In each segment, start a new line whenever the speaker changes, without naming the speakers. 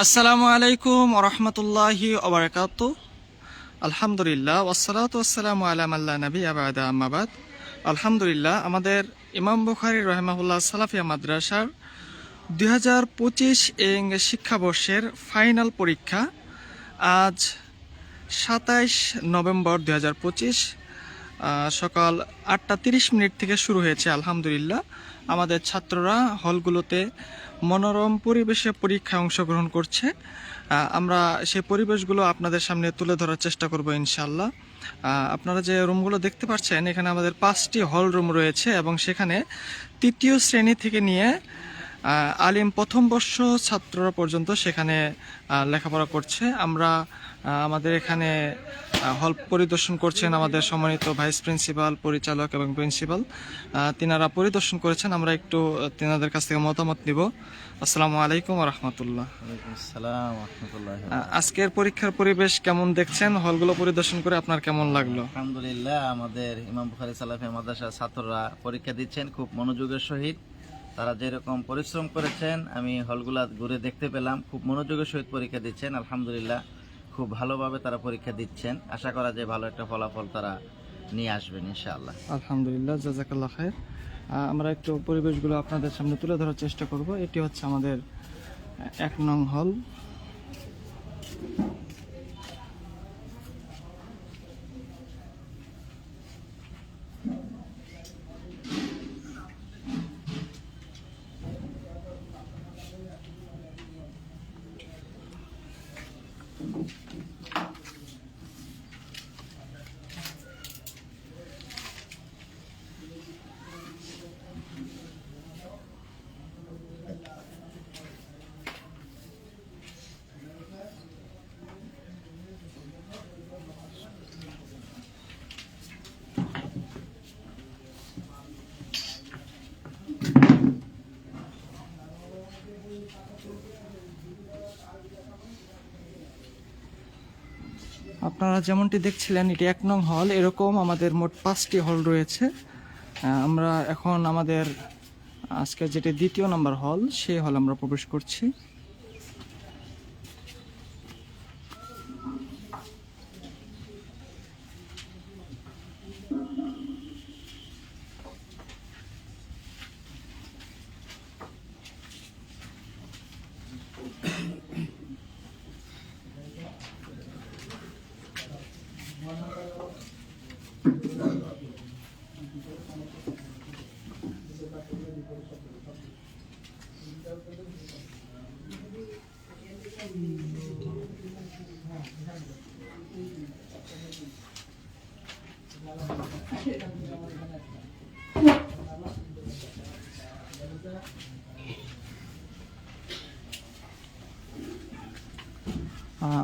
আসসালামু আলাইকুম ওরহমতুল্লাহি ওবারাকাতু। আলহামদুলিল্লাহ ওয়াসসালাতু ওয়াসসালামু আলা মাল্লা নাবিয়্যা বা'দা, আম্মা বাদ। আলহামদুলিল্লাহ, আমাদের ইমাম বুখারী রাহিমাহুল্লাহ সালাফিয়া মাদ্রাসার 2025 শিক্ষাবর্ষের ফাইনাল পরীক্ষা আজ 27 নভেম্বর 2025 সকাল 8:30 থেকে শুরু হয়েছে। আলহামদুলিল্লাহ, আমাদের ছাত্ররা হলগুলোতে মনোরম পরিবেশে পরীক্ষায় অংশগ্রহণ করছে। আমরা সেই পরিবেশগুলো আপনাদের সামনে তুলে ধরার চেষ্টা করব ইনশাআল্লাহ। আপনারা যে রুমগুলো দেখতে পাচ্ছেন, এখানে আমাদের 5টি হল রুম রয়েছে এবং সেখানে 3য় শ্রেণী থেকে নিয়ে আলিম প্রথম বর্ষ ছাত্ররা পর্যন্ত সেখানে লেখাপড়া করছে। আমরা আমাদের এখানে হল পরিদর্শন করছেন আমাদের সম্মানিত ভাইস প্রিন্সিপাল, পরিচালক এবং প্রিন্সিপাল। তিনারা পরিদর্শন করেছেন। আমরা একটু তিনাদের কাছ থেকে মতামত নিব। আসসালামু আলাইকুম ওয়া রাহমাতুল্লাহ। আজকের পরীক্ষার পরিবেশ কেমন দেখছেন? হলগুলো পরিদর্শন করে আপনার কেমন লাগলো?
আলহামদুলিল্লাহ, আমাদের ইমাম বুখারী সালাফিয়া মাদ্রাসার ছাত্ররা পরীক্ষা দিচ্ছেন খুব মনোযোগের সহিত। তারা যেরকম পরিশ্রম করেছেন আমি হলগুলা ঘুরে দেখতে পেলাম, খুব মনোযোগের সহিত পরীক্ষা দিচ্ছেন। আলহামদুলিল্লাহ, খুব ভালোভাবে তারা পরীক্ষা দিচ্ছেন। আশা করা যায় ভালো একটা ফলাফল তারা নিয়ে আসবেন ইনশাআল্লাহ।
আলহামদুলিল্লাহ, জাযাকাল্লাহ খায়ের। আমরা একটু পরিবেশগুলো আপনাদের সামনে তুলে ধরার চেষ্টা করব। এটি হচ্ছে আমাদের 1 নং হল। আপনারা যেমনটি দেখছিলেন, এটি 1 নং হল। এরকম আমাদের মোট 5টি হল রয়েছে। আমরা এখন আমাদের আজকে যেটি 2য় নম্বর হল, সেই হল আমরা প্রবেশ করছি।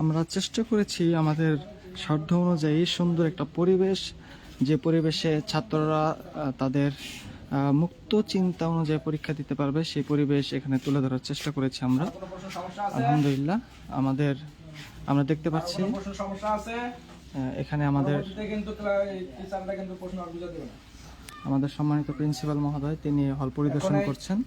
আমরা চেষ্টা করেছি আমাদের সাধ্য অনুযায়ী সুন্দর একটা পরিবেশ, যে পরিবেশে ছাত্ররা তাদের মুক্ত চিন্তা অনুযায়ী পরীক্ষা দিতে পারবে, সেই পরিবেশ এখানে তুলে ধরার চেষ্টা করেছি আমরা। আলহামদুলিল্লাহ, আমরা দেখতে পাচ্ছি এখানে আমাদের সম্মানিত প্রিন্সিপাল মহোদয়, তিনি হল পরিদর্শন করছেন।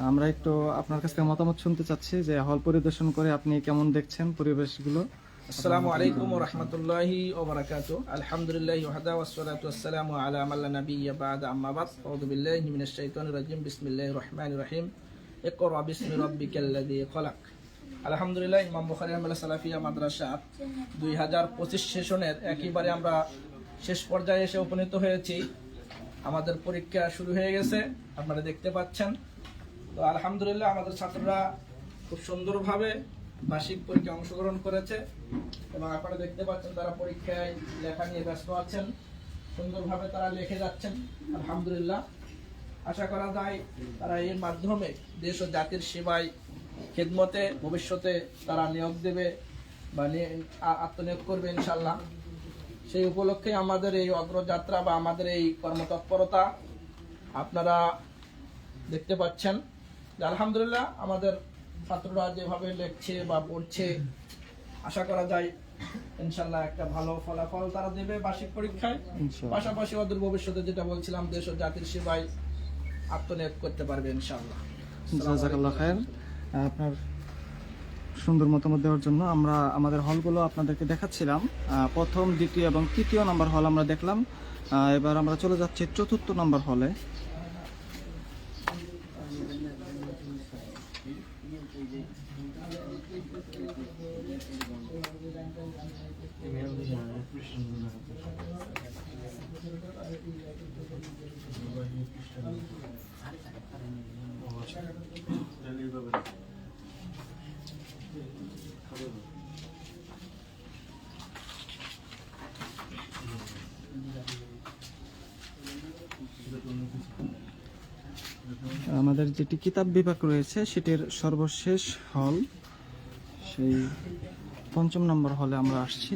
আমরা একটু আপনার কাছ থেকে মতামত শুনতে চাচ্ছি যে হল পরিদর্শন করে আপনি কেমন দেখছেন পরিবেশগুলো।
আসসালামু আলাইকুম ওয়া রাহমাতুল্লাহি ওয়া বারাকাতুহু। আলহামদুলিল্লাহি ওয়াহদা ওয়াসসালাতু ওয়াসসালামু আলা মান লা নাবিয়্যা বা'দা, আম্মা বাদ। আউযু বিল্লাহি মিনাশ শাইতানির রাজিম। বিসমিল্লাহির রহমানির রহিম। ইকরা বিসমি রাব্বিকাল্লাযী খলাক। আলহামদুলিল্লাহ, ইমাম বুখারী রাহিমাহুল্লাহ সালাফিয়া মাদ্রাসা 2025 সেশনের একেবারে আমরা শেষ পর্যায়ে এসে উপনীত হয়েছি। আমাদের পরীক্ষা শুরু হয়ে গেছে, আপনারা দেখতে পাচ্ছেন। তো আলহামদুলিল্লাহ, আমাদের ছাত্ররা খুব সুন্দরভাবে বার্ষিক পরীক্ষায় অংশগ্রহণ করেছে এবং আপনারা দেখতে পাচ্ছেন তারা পরীক্ষায় লেখা নিয়ে ব্যস্ত আছেন। সুন্দরভাবে তারা লিখে যাচ্ছেন আলহামদুলিল্লাহ। আশা করা যায় তারা এর মাধ্যমে দেশ ও জাতির সেবায় খেদমতে ভবিষ্যতে তারা নিয়োগ দেবে বা আত্মনিয়োগ করবে ইনশাল্লাহ। সেই উপলক্ষে আমাদের এই অগ্রযাত্রা বা আমাদের এই কর্মতৎপরতা আপনারা দেখতে পাচ্ছেন। আলহামদুলিল্লাহ, আমাদের ছাত্ররা যেভাবে লিখছে বা পড়ছে, আশা করা যায় ইনশাল্লাহ একটা ভালো ফলাফল তারা দেবে বার্ষিক পরীক্ষায়। পাশাপাশি অদূর ভবিষ্যতে যেটা বলছিলাম, দেশ ও জাতির সেবায় আত্মনিয়োগ করতে পারবে ইনশাল্লাহ।
জাযাকাল্লাহ খায়ের। আপনার সুন্দর মতামত দেওয়ার জন্য। আমরা আমাদের হলগুলো আপনাদেরকে দেখাচ্ছিলাম। প্রথম, দ্বিতীয় এবং তৃতীয় নাম্বার হল আমরা দেখলাম। এবার আমরা চলে যাচ্ছি চতুর্থ নাম্বার হলে। আমাদের যেটি কিতাব বিভাগ রয়েছে সেটির সর্বশেষ হল, সেই পঞ্চম নম্বর হলে আমরা আসছি।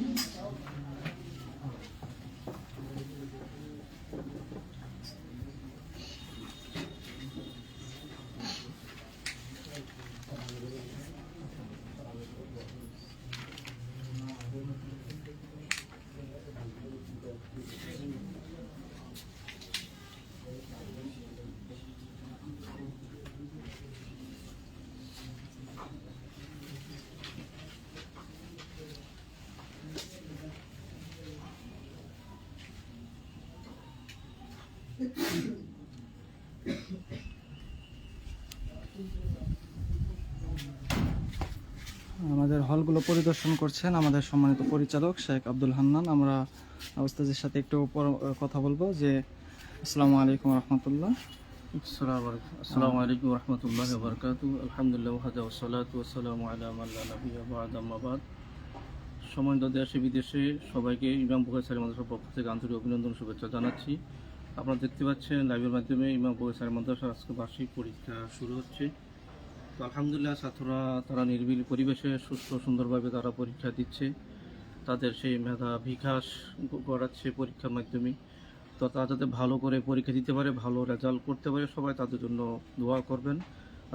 আমাদের হলগুলো পরিদর্শন করছেন আমাদের সম্মানিত পরিচালক শেখ আব্দুল হান্নান। আমরা ওস্তাদের সাথে একটু কথা বলবো। যে আসসালামু আলাইকুম রহমতুল্লাহ।
আসসালামু আলাইকুম রহমতুল্লাহ বারকাতু। আলহামদুলিল্লাহ ওয়াহদা ওয়াসসালাতু ওয়াসসালামু আলা মান লা নাবিয়্যা বা'দা, আম্মা বা'দ। সম্মানিত দেশে বিদেশে সবাইকে ইমাম বুখারী সাহেব মাদ্রাসার পক্ষ থেকে আন্তরিক অভিনন্দন শুভেচ্ছা জানাচ্ছি। আপনারা দেখতে পাচ্ছেন লাইভের মাধ্যমে ইমাম বুখারী সাহেব মাদ্রাসার আজকে বার্ষিক পরীক্ষা শুরু হচ্ছে। তো আলহামদুলিল্লাহ ছাত্ররা তারা নিরিবিলি পরিবেশে সুস্থ সুন্দরভাবে তারা পরীক্ষা দিচ্ছে, তাদের সেই মেধা বিকাশ করাচ্ছে পরীক্ষার মাধ্যমে। তো তারা যাতে ভালো করে পরীক্ষা দিতে পারে, ভালো রেজাল্ট করতে পারে, সবাই তাদের জন্য দোয়া করবেন।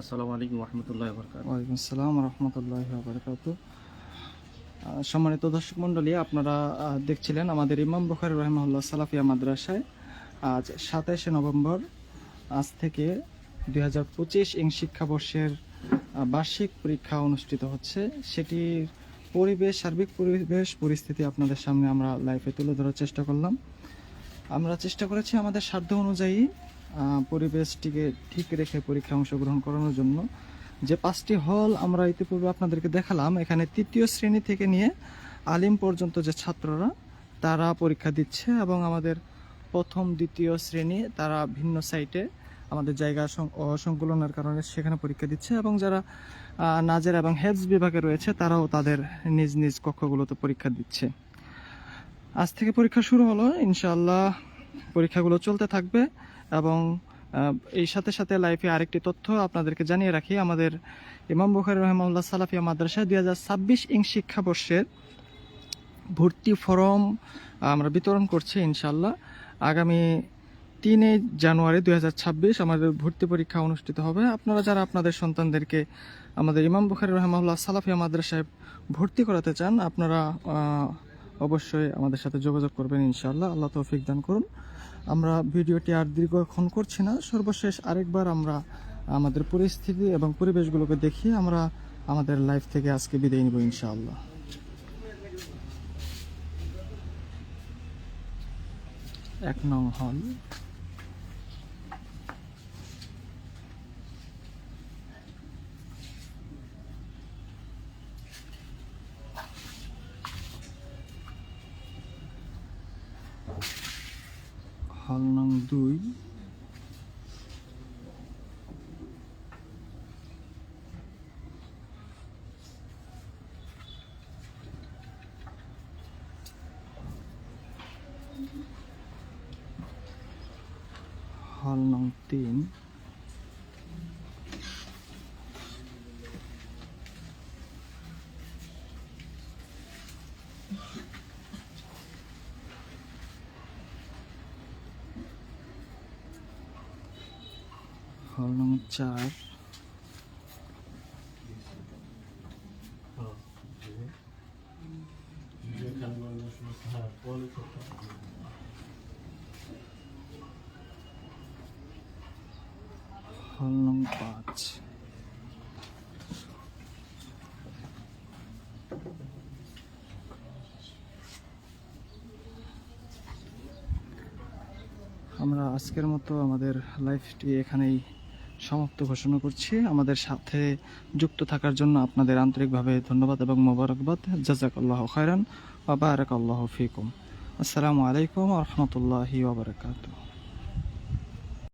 আসসালামু আলাইকুম রহমতুল্লাহ বারকাতুহু।
ওয়ালাইকুম আসসালাম রহমতুল্লাহ বারকাতুহু। সম্মানিত দর্শক মণ্ডলী, আপনারা দেখছিলেন আমাদের ইমাম বুখারী রাহিমাহুল্লাহ সালাফিয়া মাদ্রাসায় আজ 27শে নভেম্বর, আজ থেকে 2025 ইং শিক্ষাবর্ষের বার্ষিক পরীক্ষা অনুষ্ঠিত হচ্ছে। সেটির পরিবেশ, সার্বিক পরিবেশ পরিস্থিতি আপনাদের সামনে আমরা লাইভে তুলে ধরার চেষ্টা করলাম। আমরা চেষ্টা করেছি আমাদের সাধ্য অনুযায়ী পরিবেশটিকে ঠিক রেখে পরীক্ষা অংশগ্রহণ করানোর জন্য। যে 5টি হল আমরা ইতিপূর্বে আপনাদেরকে দেখালাম, এখানে তৃতীয় শ্রেণী থেকে নিয়ে আলিম পর্যন্ত যে ছাত্ররা তারা পরীক্ষা দিচ্ছে, এবং আমাদের প্রথম দ্বিতীয় শ্রেণী তারা ভিন্ন সাইটে আমাদের জায়গা অসংকুলনের কারণে সেখানে পরীক্ষা দিচ্ছে, এবং যারা নাজের এবং হেফজ বিভাগে রয়েছে তারাও তাদের নিজ নিজ কক্ষগুলোতে পরীক্ষা দিচ্ছে। আজ থেকে পরীক্ষা শুরু হলো, ইনশাআল্লাহ পরীক্ষাগুলো চলতে থাকবে। এবং এই সাথে সাথে লাইফে আরেকটি তথ্য আপনাদেরকে জানিয়ে রাখি, আমাদের ইমাম বুখারী রাহিমাহুল্লাহ সালাফিয়া মাদ্রাসায় 2026 ইং শিক্ষাবর্ষের ভর্তি ফরম আমরা বিতরণ করছি ইনশাআল্লাহ। আগামী 3 জানুয়ারি 2026 আমাদের ভর্তি পরীক্ষা অনুষ্ঠিত হবে। আপনারা যারা আপনাদের সন্তানদেরকে আমাদের ইমাম বুখারী রাহিমাহুল্লাহ সালাফিয়া মাদ্রাসায় ভর্তি করাতে চান, আপনারা অবশ্যই আমাদের সাথে যোগাযোগ করবেন ইনশাআল্লাহ। আল্লাহ তৌফিক দান করুন। আমরা ভিডিওটি আর দীর্ঘক্ষণ করছি না, সর্বশেষ আরেকবার আমরা আমাদের পরিস্থিতি এবং পরিবেশগুলোকে দেখিয়ে আমরা আমাদের লাইফ থেকে আজকে বিদায় নিব ইনশাআল্লাহ। এক নং হল, হল নং 2, হল নং 3, হল নং 4, হল নং 5, আমরা আজকের মতো আমাদের লাইভটি এখানেই সমাপ্ত ঘোষণা করছি। আমাদের সাথে যুক্ত থাকার জন্য আপনাদের আন্তরিকভাবে ধন্যবাদ এবং মোবারকবাদ। জাযাকাল্লাহু খায়রান ওয়া বারাকাল্লাহু ফিকুম। আসসালামু আলাইকুম ওয়া রাহমাতুল্লাহি ওয়া বারাকাতুহু।